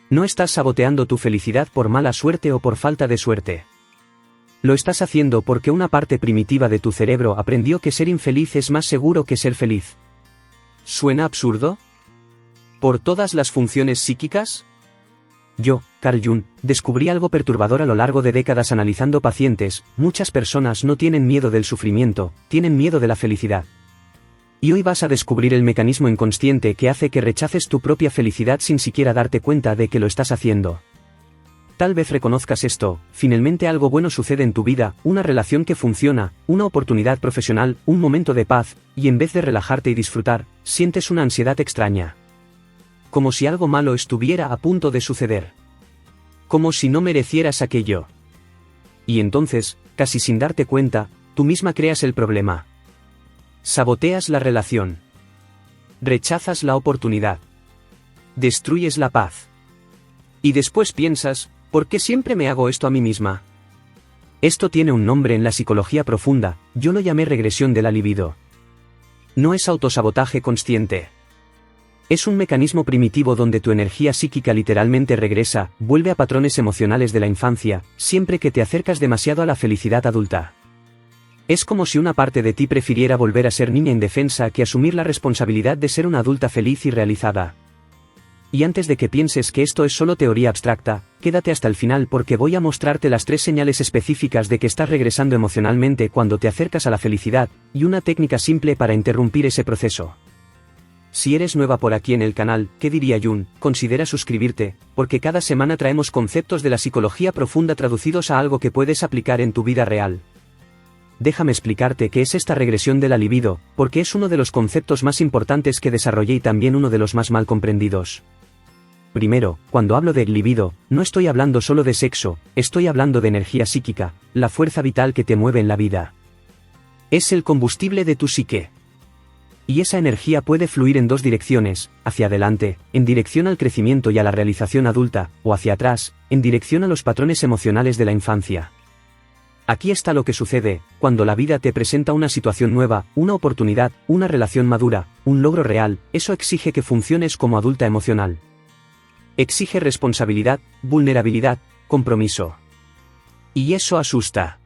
No estás saboteando tu felicidad por mala suerte o por falta de suerte. Lo estás haciendo porque una parte primitiva de tu cerebro aprendió que ser infeliz es más seguro que ser feliz. ¿Suena absurdo? ¿Por todas las funciones psíquicas? Yo, Carl Jung, descubrí algo perturbador a lo largo de décadas analizando pacientes. Muchas personas no tienen miedo del sufrimiento, tienen miedo de la felicidad. Y hoy vas a descubrir el mecanismo inconsciente que hace que rechaces tu propia felicidad sin siquiera darte cuenta de que lo estás haciendo. Tal vez reconozcas esto, finalmente algo bueno sucede en tu vida, una relación que funciona, una oportunidad profesional, un momento de paz, y en vez de relajarte y disfrutar, sientes una ansiedad extraña. Como si algo malo estuviera a punto de suceder. Como si no merecieras aquello. Y entonces, casi sin darte cuenta, tú misma creas el problema. Saboteas la relación. Rechazas la oportunidad. Destruyes la paz. Y después piensas, ¿por qué siempre me hago esto a mí misma? Esto tiene un nombre en la psicología profunda, yo lo llamé regresión de la libido. No es autosabotaje consciente. Es un mecanismo primitivo donde tu energía psíquica literalmente regresa, vuelve a patrones emocionales de la infancia, siempre que te acercas demasiado a la felicidad adulta. Es como si una parte de ti prefiriera volver a ser niña indefensa que asumir la responsabilidad de ser una adulta feliz y realizada. Y antes de que pienses que esto es solo teoría abstracta, quédate hasta el final porque voy a mostrarte las 3 señales específicas de que estás regresando emocionalmente cuando te acercas a la felicidad, y una técnica simple para interrumpir ese proceso. Si eres nueva por aquí en el canal, ¿qué diría Jung? Considera suscribirte, porque cada semana traemos conceptos de la psicología profunda traducidos a algo que puedes aplicar en tu vida real. Déjame explicarte qué es esta regresión de la libido, porque es uno de los conceptos más importantes que desarrollé y también uno de los más mal comprendidos. Primero, cuando hablo de libido, no estoy hablando solo de sexo, estoy hablando de energía psíquica, la fuerza vital que te mueve en la vida. Es el combustible de tu psique. Y esa energía puede fluir en 2 direcciones, hacia adelante, en dirección al crecimiento y a la realización adulta, o hacia atrás, en dirección a los patrones emocionales de la infancia. Aquí está lo que sucede, cuando la vida te presenta una situación nueva, una oportunidad, una relación madura, un logro real, eso exige que funciones como adulta emocional. Exige responsabilidad, vulnerabilidad, compromiso. Y eso asusta.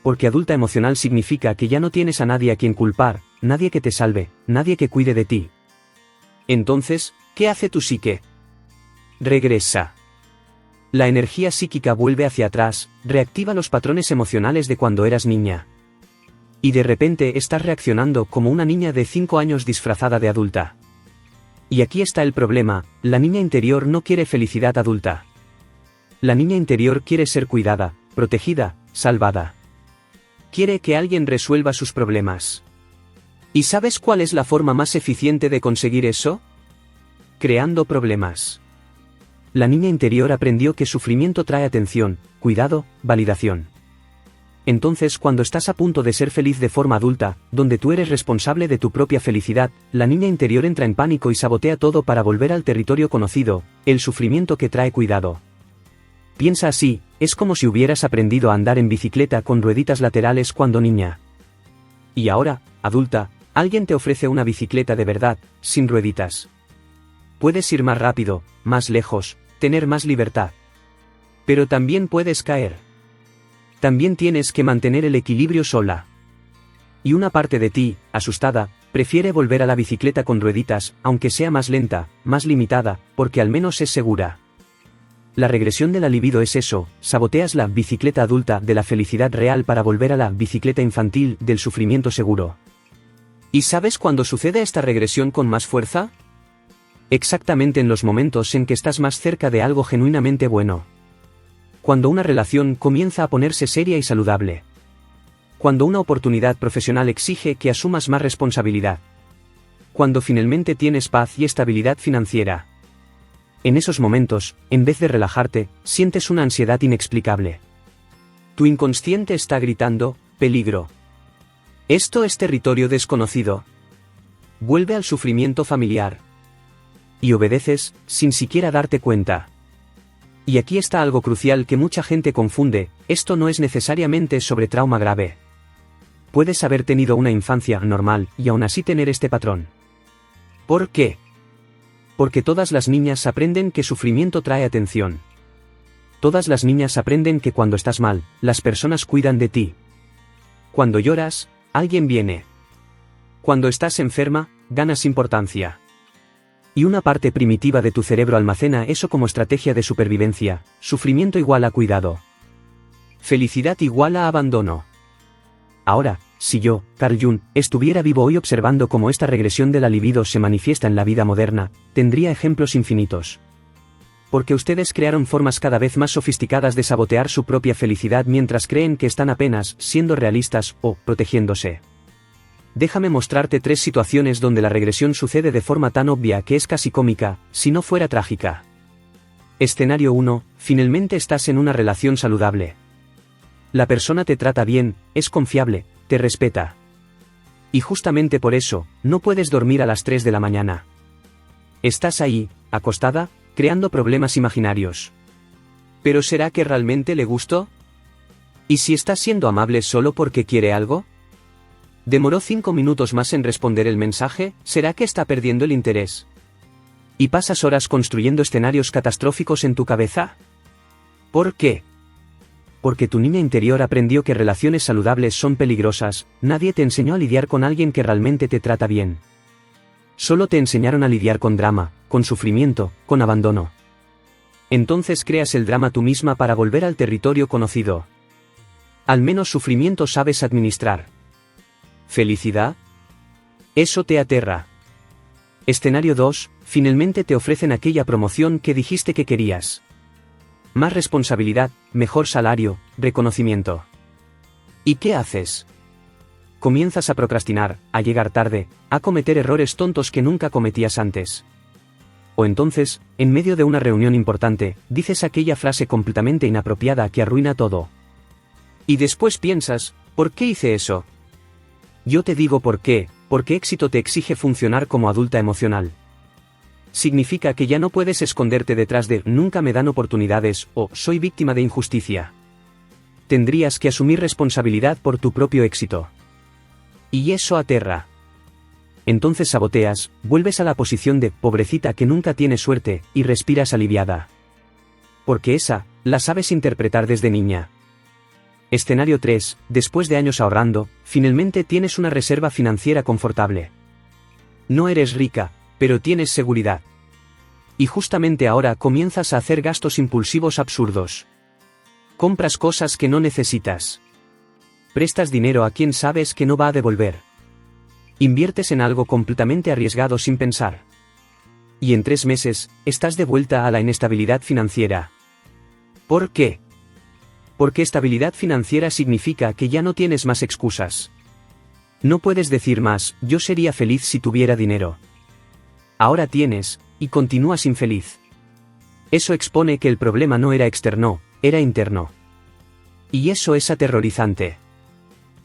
Porque adulta emocional significa que ya no tienes a nadie a quien culpar, nadie que te salve, nadie que cuide de ti. Entonces, ¿qué hace tu psique? Regresa. La energía psíquica vuelve hacia atrás, reactiva los patrones emocionales de cuando eras niña. Y de repente estás reaccionando como una niña de 5 años disfrazada de adulta. Y aquí está el problema, la niña interior no quiere felicidad adulta. La niña interior quiere ser cuidada, protegida, salvada. Quiere que alguien resuelva sus problemas. ¿Y sabes cuál es la forma más eficiente de conseguir eso? Creando problemas. La niña interior aprendió que sufrimiento trae atención, cuidado, validación. Entonces cuando estás a punto de ser feliz de forma adulta, donde tú eres responsable de tu propia felicidad, la niña interior entra en pánico y sabotea todo para volver al territorio conocido, el sufrimiento que trae cuidado. Piensa así, es como si hubieras aprendido a andar en bicicleta con rueditas laterales cuando niña. Y ahora, adulta, alguien te ofrece una bicicleta de verdad, sin rueditas. Puedes ir más rápido, más lejos, tener más libertad. Pero también puedes caer. También tienes que mantener el equilibrio sola. Y una parte de ti, asustada, prefiere volver a la bicicleta con rueditas, aunque sea más lenta, más limitada, porque al menos es segura. La regresión de la libido es eso, saboteas la bicicleta adulta de la felicidad real para volver a la bicicleta infantil del sufrimiento seguro. ¿Y sabes cuándo sucede esta regresión con más fuerza? Exactamente en los momentos en que estás más cerca de algo genuinamente bueno. Cuando una relación comienza a ponerse seria y saludable. Cuando una oportunidad profesional exige que asumas más responsabilidad. Cuando finalmente tienes paz y estabilidad financiera. En esos momentos, en vez de relajarte, sientes una ansiedad inexplicable. Tu inconsciente está gritando, peligro. Esto es territorio desconocido. Vuelve al sufrimiento familiar. Y obedeces, sin siquiera darte cuenta. Y aquí está algo crucial que mucha gente confunde, esto no es necesariamente sobre trauma grave. Puedes haber tenido una infancia normal y aún así tener este patrón. ¿Por qué? Porque todas las niñas aprenden que sufrimiento trae atención. Todas las niñas aprenden que cuando estás mal, las personas cuidan de ti. Cuando lloras, alguien viene. Cuando estás enferma, ganas importancia. Y una parte primitiva de tu cerebro almacena eso como estrategia de supervivencia: sufrimiento igual a cuidado. Felicidad igual a abandono. Ahora, si yo, Carl Jung, estuviera vivo hoy observando cómo esta regresión de la libido se manifiesta en la vida moderna, tendría ejemplos infinitos. Porque ustedes crearon formas cada vez más sofisticadas de sabotear su propia felicidad mientras creen que están apenas siendo realistas o protegiéndose. Déjame mostrarte 3 situaciones donde la regresión sucede de forma tan obvia que es casi cómica, si no fuera trágica. Escenario 1, finalmente estás en una relación saludable. La persona te trata bien, es confiable, te respeta. Y justamente por eso, no puedes dormir a las 3 de la mañana. Estás ahí, acostada, creando problemas imaginarios. ¿Pero será que realmente le gustó? ¿Y si estás siendo amable solo porque quiere algo? ¿Demoró 5 minutos más en responder el mensaje? ¿Será que está perdiendo el interés? ¿Y pasas horas construyendo escenarios catastróficos en tu cabeza? ¿Por qué? Porque tu niña interior aprendió que relaciones saludables son peligrosas. Nadie te enseñó a lidiar con alguien que realmente te trata bien. Solo te enseñaron a lidiar con drama, con sufrimiento, con abandono. Entonces creas el drama tú misma para volver al territorio conocido. Al menos sufrimiento sabes administrar. ¿Felicidad? Eso te aterra. Escenario 2, finalmente te ofrecen aquella promoción que dijiste que querías. Más responsabilidad, mejor salario, reconocimiento. ¿Y qué haces? Comienzas a procrastinar, a llegar tarde, a cometer errores tontos que nunca cometías antes. O entonces, en medio de una reunión importante, dices aquella frase completamente inapropiada que arruina todo. Y después piensas, ¿por qué hice eso? Yo te digo por qué, porque éxito te exige funcionar como adulta emocional. Significa que ya no puedes esconderte detrás de nunca me dan oportunidades o soy víctima de injusticia. Tendrías que asumir responsabilidad por tu propio éxito. Y eso aterra. Entonces saboteas, vuelves a la posición de pobrecita que nunca tiene suerte, y respiras aliviada. Porque esa, la sabes interpretar desde niña. Escenario 3, después de años ahorrando, finalmente tienes una reserva financiera confortable. No eres rica, pero tienes seguridad. Y justamente ahora comienzas a hacer gastos impulsivos absurdos. Compras cosas que no necesitas. Prestas dinero a quien sabes que no va a devolver. Inviertes en algo completamente arriesgado sin pensar. Y en 3 meses, estás de vuelta a la inestabilidad financiera. ¿Por qué? Porque estabilidad financiera significa que ya no tienes más excusas. No puedes decir más, yo sería feliz si tuviera dinero. Ahora tienes, y continúas infeliz. Eso expone que el problema no era externo, era interno. Y eso es aterrorizante.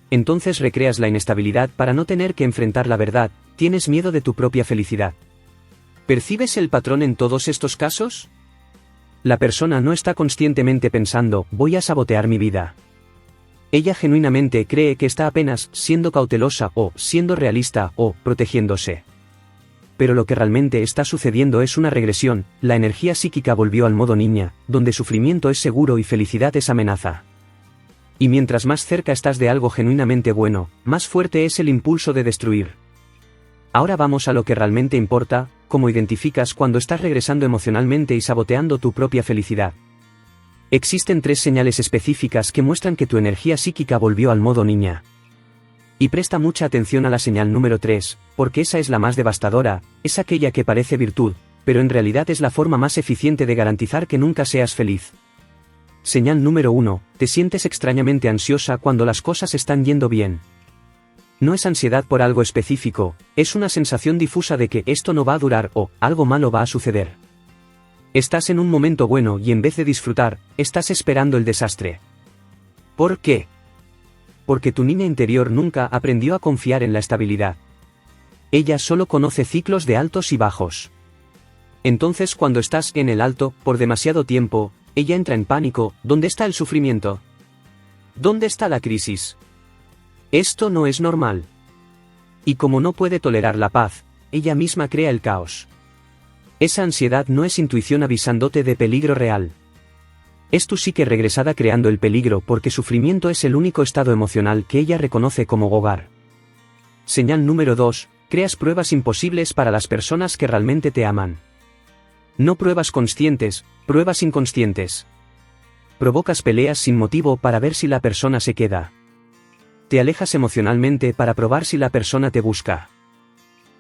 Entonces recreas la inestabilidad para no tener que enfrentar la verdad, tienes miedo de tu propia felicidad. ¿Percibes el patrón en todos estos casos? La persona no está conscientemente pensando, voy a sabotear mi vida. Ella genuinamente cree que está apenas siendo cautelosa o siendo realista o protegiéndose. Pero lo que realmente está sucediendo es una regresión, la energía psíquica volvió al modo niña, donde sufrimiento es seguro y felicidad es amenaza. Y mientras más cerca estás de algo genuinamente bueno, más fuerte es el impulso de destruir. Ahora vamos a lo que realmente importa, cómo identificas cuando estás regresando emocionalmente y saboteando tu propia felicidad. Existen 3 señales específicas que muestran que tu energía psíquica volvió al modo niña. Y presta mucha atención a la señal número 3, porque esa es la más devastadora, es aquella que parece virtud, pero en realidad es la forma más eficiente de garantizar que nunca seas feliz. Señal número 1, te sientes extrañamente ansiosa cuando las cosas están yendo bien. No es ansiedad por algo específico, es una sensación difusa de que esto no va a durar o algo malo va a suceder. Estás en un momento bueno y en vez de disfrutar, estás esperando el desastre. ¿Por qué? Porque tu niña interior nunca aprendió a confiar en la estabilidad. Ella solo conoce ciclos de altos y bajos. Entonces cuando estás en el alto, por demasiado tiempo, ella entra en pánico. ¿Dónde está el sufrimiento? ¿Dónde está la crisis? Esto no es normal. Y como no puede tolerar la paz, ella misma crea el caos. Esa ansiedad no es intuición avisándote de peligro real. Es tu psique regresada creando el peligro porque sufrimiento es el único estado emocional que ella reconoce como hogar. Señal número 2. Creas pruebas imposibles para las personas que realmente te aman. No pruebas conscientes, pruebas inconscientes. Provocas peleas sin motivo para ver si la persona se queda. Te alejas emocionalmente para probar si la persona te busca.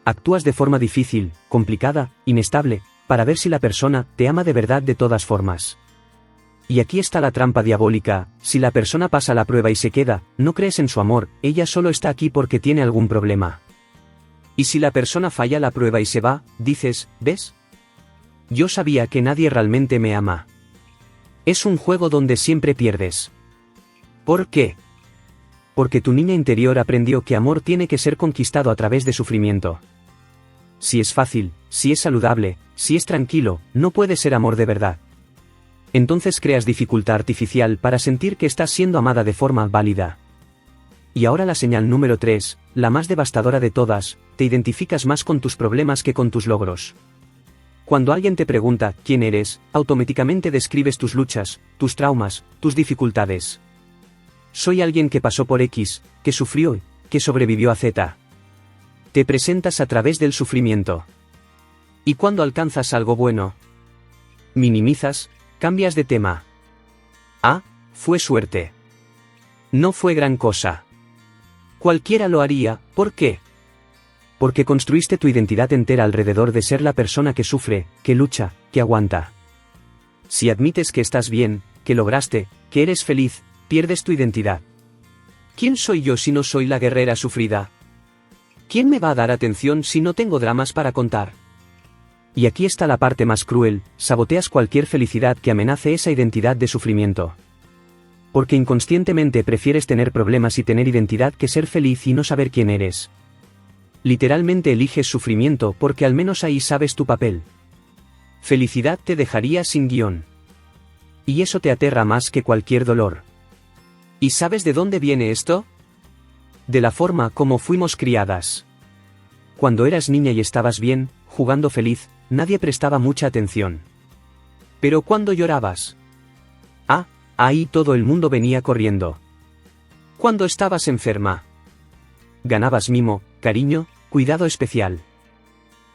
Actúas de forma difícil, complicada, inestable, para ver si la persona te ama de verdad de todas formas. Y aquí está la trampa diabólica: si la persona pasa la prueba y se queda, no crees en su amor, ella solo está aquí porque tiene algún problema. Y si la persona falla la prueba y se va, dices, ¿ves? Yo sabía que nadie realmente me ama. Es un juego donde siempre pierdes. ¿Por qué? Porque tu niña interior aprendió que amor tiene que ser conquistado a través de sufrimiento. Si es fácil, si es saludable, si es tranquilo, no puede ser amor de verdad. Entonces creas dificultad artificial para sentir que estás siendo amada de forma válida. Y ahora la señal número 3, la más devastadora de todas: te identificas más con tus problemas que con tus logros. Cuando alguien te pregunta quién eres, automáticamente describes tus luchas, tus traumas, tus dificultades. Soy alguien que pasó por X, que sufrió, que sobrevivió a Z. Te presentas a través del sufrimiento. Y cuando alcanzas algo bueno, minimizas, cambias de tema. Ah, fue suerte. No fue gran cosa. Cualquiera lo haría. ¿Por qué? Porque construiste tu identidad entera alrededor de ser la persona que sufre, que lucha, que aguanta. Si admites que estás bien, que lograste, que eres feliz, pierdes tu identidad. ¿Quién soy yo si no soy la guerrera sufrida? ¿Quién me va a dar atención si no tengo dramas para contar? Y aquí está la parte más cruel: saboteas cualquier felicidad que amenace esa identidad de sufrimiento. Porque inconscientemente prefieres tener problemas y tener identidad que ser feliz y no saber quién eres. Literalmente eliges sufrimiento porque al menos ahí sabes tu papel. Felicidad te dejaría sin guión. Y eso te aterra más que cualquier dolor. ¿Y sabes de dónde viene esto? De la forma como fuimos criadas. Cuando eras niña y estabas bien, jugando feliz, nadie prestaba mucha atención. Pero cuando llorabas, ahí todo el mundo venía corriendo. Cuando estabas enferma, ganabas mimo, cariño, cuidado especial.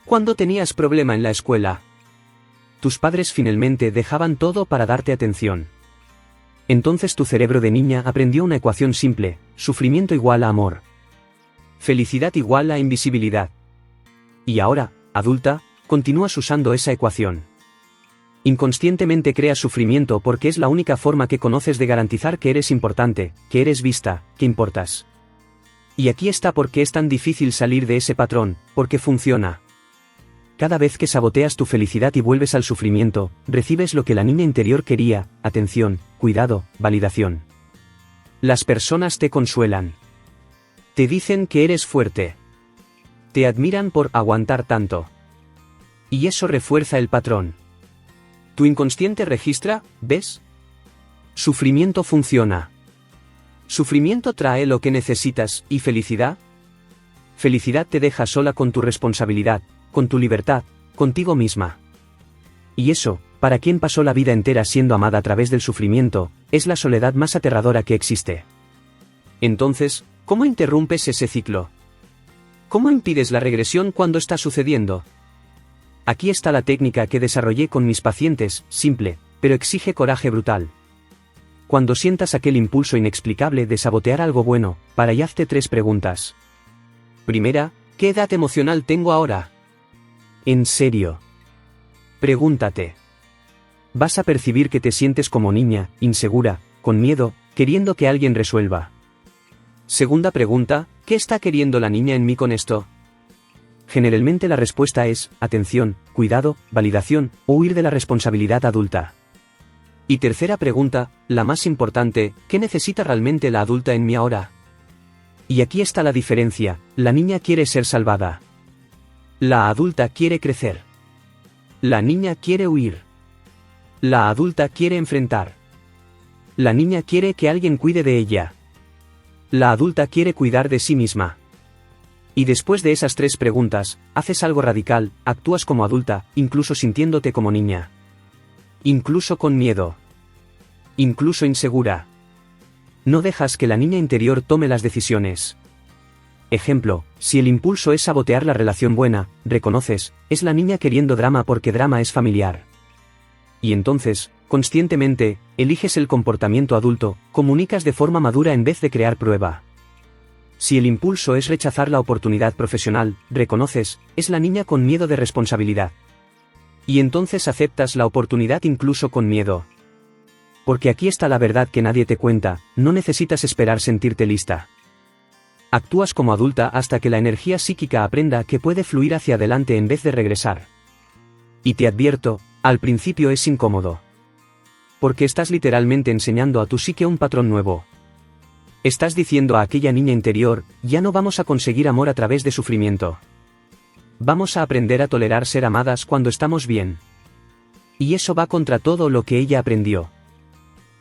Cuando tenías problema en la escuela, tus padres finalmente dejaban todo para darte atención. Entonces tu cerebro de niña aprendió una ecuación simple: sufrimiento igual a amor. Felicidad igual a invisibilidad. Y ahora, adulta, continúas usando esa ecuación. Inconscientemente creas sufrimiento porque es la única forma que conoces de garantizar que eres importante, que eres vista, que importas. Y aquí está por qué es tan difícil salir de ese patrón: porque funciona. Cada vez que saboteas tu felicidad y vuelves al sufrimiento, recibes lo que la niña interior quería: atención, cuidado, validación. Las personas te consuelan. Te dicen que eres fuerte. Te admiran por aguantar tanto. Y eso refuerza el patrón. Tu inconsciente registra, ¿ves? Sufrimiento funciona. Sufrimiento trae lo que necesitas, ¿y felicidad? Felicidad te deja sola con tu responsabilidad, con tu libertad, contigo misma. Y eso, para quien pasó la vida entera siendo amada a través del sufrimiento, es la soledad más aterradora que existe. Entonces, ¿cómo interrumpes ese ciclo? ¿Cómo impides la regresión cuando está sucediendo? Aquí está la técnica que desarrollé con mis pacientes: simple, pero exige coraje brutal. Cuando sientas aquel impulso inexplicable de sabotear algo bueno, para y hazte 3 preguntas. Primera, ¿qué edad emocional tengo ahora? En serio. Pregúntate. Vas a percibir que te sientes como niña, insegura, con miedo, queriendo que alguien resuelva. Segunda pregunta, ¿qué está queriendo la niña en mí con esto? Generalmente la respuesta es atención, cuidado, validación, o huir de la responsabilidad adulta. Y tercera pregunta, la más importante, ¿qué necesita realmente la adulta en mí ahora? Y aquí está la diferencia: la niña quiere ser salvada. La adulta quiere crecer. La niña quiere huir. La adulta quiere enfrentar. La niña quiere que alguien cuide de ella. La adulta quiere cuidar de sí misma. Y después de esas 3 preguntas, haces algo radical, actúas como adulta, incluso sintiéndote como niña. Incluso con miedo. Incluso insegura. No dejas que la niña interior tome las decisiones. Ejemplo, si el impulso es sabotear la relación buena, reconoces, es la niña queriendo drama porque drama es familiar. Y entonces, conscientemente, eliges el comportamiento adulto, comunicas de forma madura en vez de crear prueba. Si el impulso es rechazar la oportunidad profesional, reconoces, es la niña con miedo de responsabilidad. Y entonces aceptas la oportunidad incluso con miedo. Porque aquí está la verdad que nadie te cuenta, no necesitas esperar sentirte lista. Actúas como adulta hasta que la energía psíquica aprenda que puede fluir hacia adelante en vez de regresar. Y te advierto, al principio es incómodo. Porque estás literalmente enseñando a tu psique un patrón nuevo. Estás diciendo a aquella niña interior, ya no vamos a conseguir amor a través de sufrimiento. Vamos a aprender a tolerar ser amadas cuando estamos bien. Y eso va contra todo lo que ella aprendió.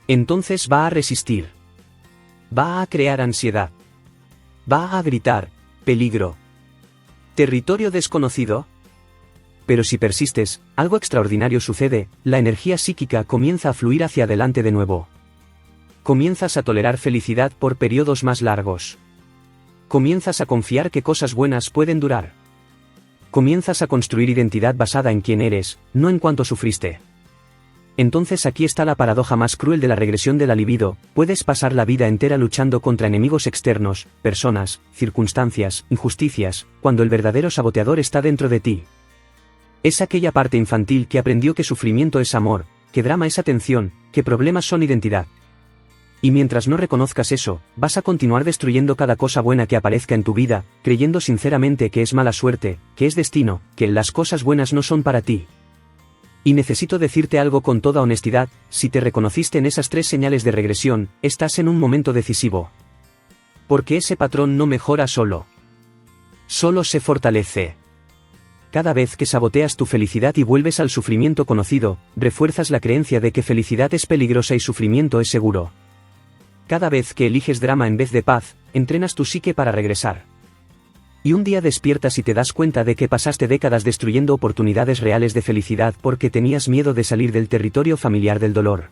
Entonces va a resistir. Va a crear ansiedad. Va a gritar, peligro. ¿Territorio desconocido? Pero si persistes, algo extraordinario sucede, la energía psíquica comienza a fluir hacia adelante de nuevo. Comienzas a tolerar felicidad por periodos más largos. Comienzas a confiar que cosas buenas pueden durar. Comienzas a construir identidad basada en quién eres, no en cuánto sufriste. Entonces aquí está la paradoja más cruel de la regresión de la libido, puedes pasar la vida entera luchando contra enemigos externos, personas, circunstancias, injusticias, cuando el verdadero saboteador está dentro de ti. Es aquella parte infantil que aprendió que sufrimiento es amor, que drama es atención, que problemas son identidad. Y mientras no reconozcas eso, vas a continuar destruyendo cada cosa buena que aparezca en tu vida, creyendo sinceramente que es mala suerte, que es destino, que las cosas buenas no son para ti. Y necesito decirte algo con toda honestidad, si te reconociste en esas 3 señales de regresión, estás en un momento decisivo. Porque ese patrón no mejora solo. Solo se fortalece. Cada vez que saboteas tu felicidad y vuelves al sufrimiento conocido, refuerzas la creencia de que felicidad es peligrosa y sufrimiento es seguro. Cada vez que eliges drama en vez de paz, entrenas tu psique para regresar. Y un día despiertas y te das cuenta de que pasaste décadas destruyendo oportunidades reales de felicidad porque tenías miedo de salir del territorio familiar del dolor.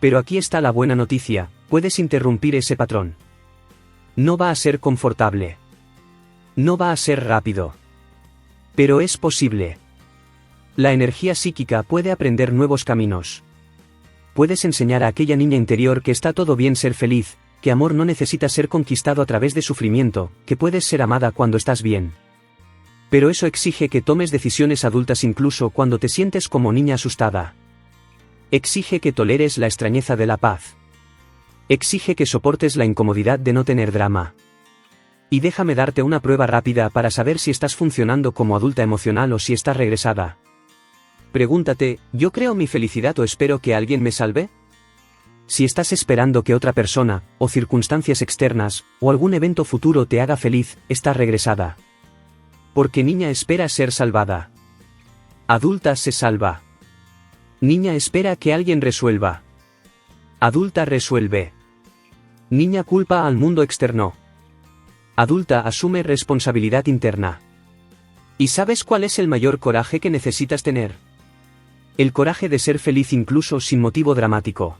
Pero aquí está la buena noticia, puedes interrumpir ese patrón. No va a ser confortable. No va a ser rápido. Pero es posible. La energía psíquica puede aprender nuevos caminos. Puedes enseñar a aquella niña interior que está todo bien ser feliz, que amor no necesita ser conquistado a través de sufrimiento, que puedes ser amada cuando estás bien. Pero eso exige que tomes decisiones adultas incluso cuando te sientes como niña asustada. Exige que toleres la extrañeza de la paz. Exige que soportes la incomodidad de no tener drama. Y déjame darte una prueba rápida para saber si estás funcionando como adulta emocional o si estás regresada. Pregúntate, ¿yo creo mi felicidad o espero que alguien me salve? Si estás esperando que otra persona, o circunstancias externas, o algún evento futuro te haga feliz, estás regresada. Porque niña espera ser salvada. Adulta se salva. Niña espera que alguien resuelva. Adulta resuelve. Niña culpa al mundo externo. Adulta asume responsabilidad interna. ¿Y sabes cuál es el mayor coraje que necesitas tener? El coraje de ser feliz incluso sin motivo dramático.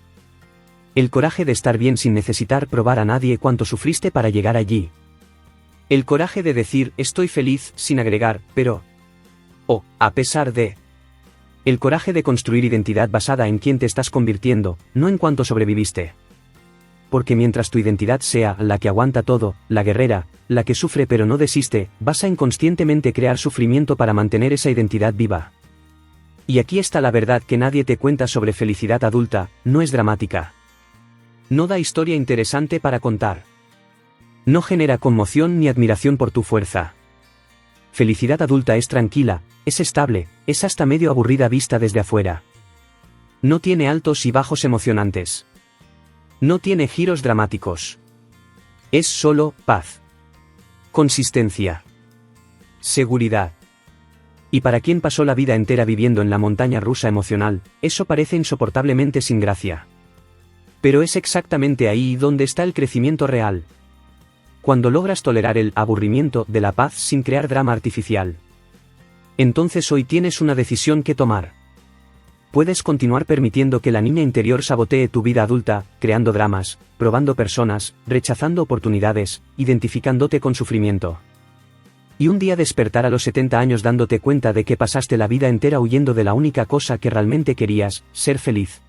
El coraje de estar bien sin necesitar probar a nadie cuánto sufriste para llegar allí. El coraje de decir estoy feliz sin agregar, pero... o, a pesar de... El coraje de construir identidad basada en quién te estás convirtiendo, no en cuánto sobreviviste. Porque mientras tu identidad sea la que aguanta todo, la guerrera, la que sufre pero no desiste, vas a inconscientemente crear sufrimiento para mantener esa identidad viva. Y aquí está la verdad que nadie te cuenta sobre felicidad adulta, no es dramática. No da historia interesante para contar. No genera conmoción ni admiración por tu fuerza. Felicidad adulta es tranquila, es estable, es hasta medio aburrida vista desde afuera. No tiene altos y bajos emocionantes. No tiene giros dramáticos. Es solo paz. Consistencia. Seguridad. Y para quien pasó la vida entera viviendo en la montaña rusa emocional, eso parece insoportablemente sin gracia. Pero es exactamente ahí donde está el crecimiento real. Cuando logras tolerar el aburrimiento de la paz sin crear drama artificial. Entonces hoy tienes una decisión que tomar. Puedes continuar permitiendo que la niña interior sabotee tu vida adulta, creando dramas, probando personas, rechazando oportunidades, identificándote con sufrimiento. Y un día despertar a los 70 años dándote cuenta de que pasaste la vida entera huyendo de la única cosa que realmente querías, ser feliz.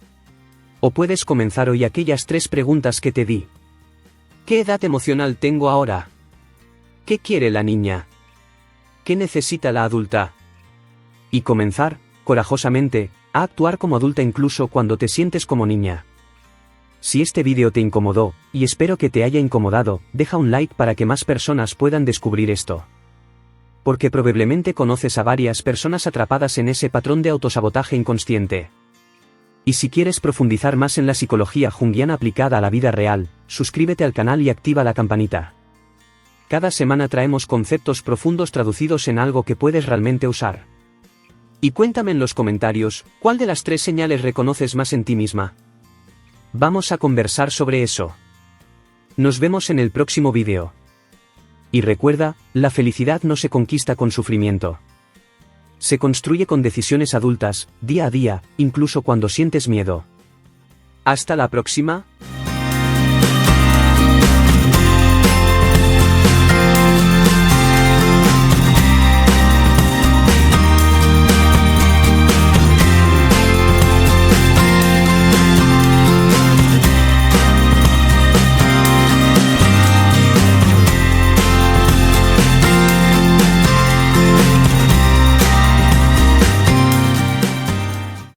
O puedes comenzar hoy aquellas 3 preguntas que te di. ¿Qué edad emocional tengo ahora? ¿Qué quiere la niña? ¿Qué necesita la adulta? Y comenzar, corajosamente, a actuar como adulta incluso cuando te sientes como niña. Si este vídeo te incomodó, y espero que te haya incomodado, deja un like para que más personas puedan descubrir esto. Porque probablemente conoces a varias personas atrapadas en ese patrón de autosabotaje inconsciente. Y si quieres profundizar más en la psicología junguiana aplicada a la vida real, suscríbete al canal y activa la campanita. Cada semana traemos conceptos profundos traducidos en algo que puedes realmente usar. Y cuéntame en los comentarios, ¿cuál de las 3 señales reconoces más en ti misma? Vamos a conversar sobre eso. Nos vemos en el próximo vídeo. Y recuerda, la felicidad no se conquista con sufrimiento. Se construye con decisiones adultas, día a día, incluso cuando sientes miedo. Hasta la próxima.